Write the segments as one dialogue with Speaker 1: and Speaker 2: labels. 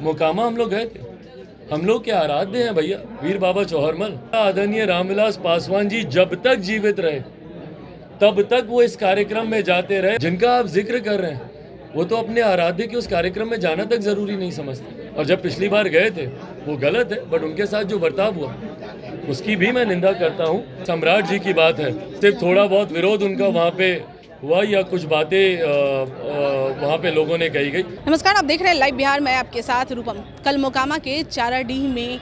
Speaker 1: मोकामा हम लोग गए थे। हम लोग के आराध्य हैं भैया वीर बाबा चौहरमल। आदरणीय रामविलास पासवान जी जब तक जीवित रहे तब तक वो इस कार्यक्रम में जाते रहे। जिनका आप जिक्र कर रहे हैं वो तो अपने आराध्य के उस कार्यक्रम में जाना तक जरूरी नहीं समझते, और जब पिछली बार गए थे वो गलत है, बट उनके साथ जो बर्ताव हुआ उसकी भी मैं निंदा करता हूँ। सम्राट जी की बात है, सिर्फ थोड़ा बहुत विरोध उनका वहाँ पे हुआ या कुछ बातें वहाँ पे लोगों ने कही गई।
Speaker 2: नमस्कार, आप देख रहे हैं लाइव बिहार। मैं आपके साथ रूपम। कल मोकामा के चाराडीह में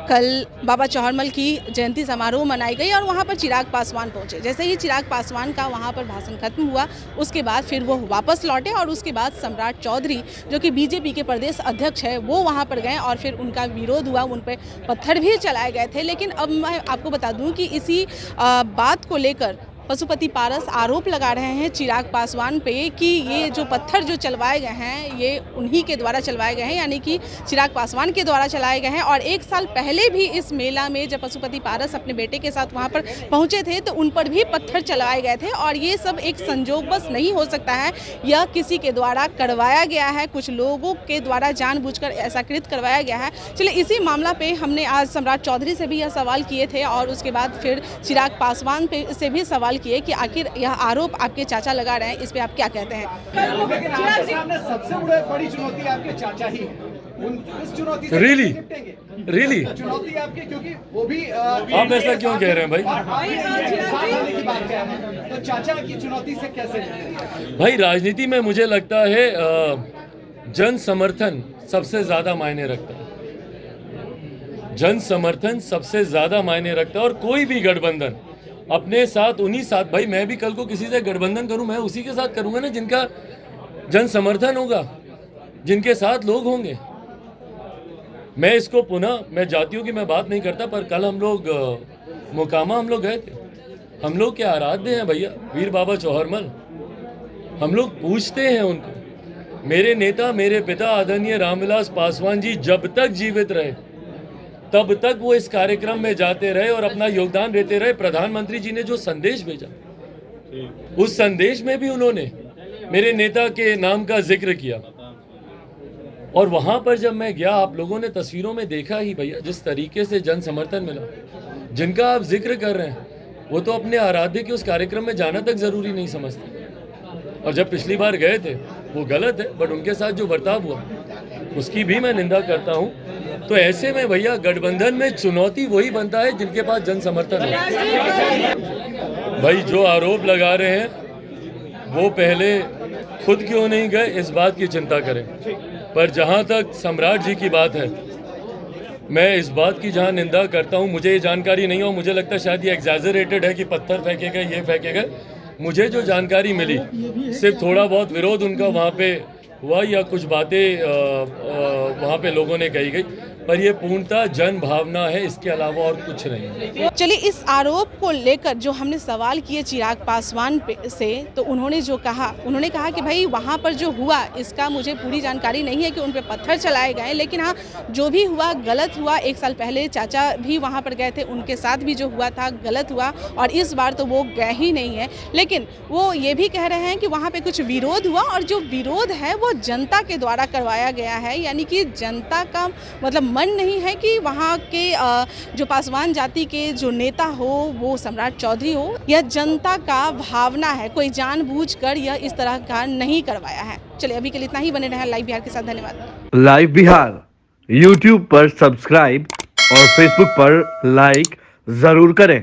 Speaker 2: कल बाबा चौहरमल की जयंती समारोह मनाई गई और वहाँ पर चिराग पासवान पहुँचे। जैसे ही चिराग पासवान का वहाँ पर भाषण खत्म हुआ उसके बाद फिर वो वापस लौटे और उसके बाद सम्राट चौधरी जो कि बीजेपी के प्रदेश अध्यक्ष है वो वहाँ पर गए और फिर उनका विरोध हुआ, उन पर पत्थर भी चलाए गए थे। लेकिन अब मैं आपको बता दूँ कि इसी बात को लेकर पशुपति पारस आरोप लगा रहे हैं चिराग पासवान पे कि ये जो पत्थर जो चलवाए गए हैं ये उन्हीं के द्वारा चलवाए गए हैं, यानी कि चिराग पासवान के द्वारा चलाए गए हैं। और एक साल पहले भी इस मेला में जब पशुपति पारस अपने बेटे के साथ वहां पर पहुंचे थे तो उन पर भी पत्थर चलवाए गए थे। और ये सब एक संजोग बस नहीं हो सकता है, यह किसी के द्वारा करवाया गया है, कुछ लोगों के द्वारा जानबूझकर ऐसा कृत करवाया गया है। चलिए, इसी मामला पे हमने आज सम्राट चौधरी से भी यह सवाल किए थे और उसके बाद फिर चिराग पासवान से भी सवाल किए कि आखिर यह आरोप आपके चाचा लगा रहे हैं, इस पे आप क्या कहते हैं?
Speaker 3: लेकिन आपके सामने सबसे बड़ी चुनौती आपके चाचा ही है। उस चुनौती से
Speaker 1: रियली
Speaker 3: चुनौती आपकी, क्योंकि वो भी
Speaker 1: आप ऐसा क्यों कह रहे हैं
Speaker 3: भाई? तो चाचा की चुनौती से कैसे
Speaker 1: भाई? राजनीति में मुझे लगता है जन समर्थन सबसे ज्यादा मायने रखता है। जन समर्थन सबसे ज्यादा मायने रखता है और कोई भी गठबंधन अपने साथ उन्हीं साथ, भाई मैं भी कल को किसी से गठबंधन करूं मैं उसी के साथ करूंगा ना जिनका जन समर्थन होगा, जिनके साथ लोग होंगे। मैं इसको पुनः, मैं जातियों की मैं बात नहीं करता, पर कल हम लोग मोकामा हम लोग गए थे। हम लोग के आराध्य हैं भैया वीर बाबा चौहरमल। हम लोग पूछते हैं उनको, मेरे नेता मेरे पिता आदरणीय रामविलास पासवान जी जब तक जीवित रहे तब तक वो इस कार्यक्रम में जाते रहे और अपना योगदान देते रहे। प्रधानमंत्री जी ने जो संदेश भेजा उस संदेश में भी उन्होंने मेरे नेता के नाम का जिक्र किया। और वहां पर जब मैं गया, आप लोगों ने तस्वीरों में देखा ही भैया जिस तरीके से जन समर्थन मिला। जिनका आप जिक्र कर रहे हैं वो तो अपने आराध्य के उस कार्यक्रम में जाना तक जरूरी नहीं समझते, और जब पिछली बार गए थे वो गलत है, बट उनके साथ जो बर्ताव हुआ उसकी भी मैं निंदा करता हूं। तो ऐसे में भैया गठबंधन में चुनौती वही बनता है जिनके पास जन समर्थन हो। भाई जो आरोप लगा रहे हैं वो पहले खुद क्यों नहीं गए इस बात की चिंता करें, पर जहां तक सम्राट जी की बात है, मैं इस बात की जहां निंदा करता हूं, मुझे ये जानकारी नहीं हो, मुझे लगता है शायद ये एग्जैजरेटेड है कि पत्थर फेंके गए, ये फेंके गए। मुझे जो जानकारी मिली सिर्फ थोड़ा बहुत विरोध उनका वहाँ पे हुआ या कुछ बातें वहाँ पे लोगों ने कही गई, पर ये पूर्णतः जन भावना है, इसके अलावा और कुछ नहीं है।
Speaker 2: चलिए, इस आरोप को लेकर जो हमने सवाल किए चिराग पासवान से, तो उन्होंने कहा कि भाई वहाँ पर जो हुआ इसका मुझे पूरी जानकारी नहीं है कि उन पे पत्थर चलाए गए, लेकिन हाँ जो भी हुआ गलत हुआ। एक साल पहले चाचा भी वहाँ पर गए थे, उनके साथ भी जो हुआ था गलत हुआ और इस बार तो वो गए ही नहीं है। लेकिन वो ये भी कह रहे हैं कि वहाँ पर कुछ विरोध हुआ और जो विरोध है वो जनता के द्वारा करवाया गया है, यानी कि जनता का मतलब मन नहीं है कि वहाँ के जो पासवान जाति के जो नेता हो वो सम्राट चौधरी हो। यह जनता का भावना है, कोई जानबूझकर यह इस तरह का नहीं करवाया है। चलिए, अभी के लिए इतना ही। बने रहें लाइव बिहार के साथ। धन्यवाद।
Speaker 4: लाइव बिहार YouTube पर सब्सक्राइब और Facebook पर लाइक जरूर करें।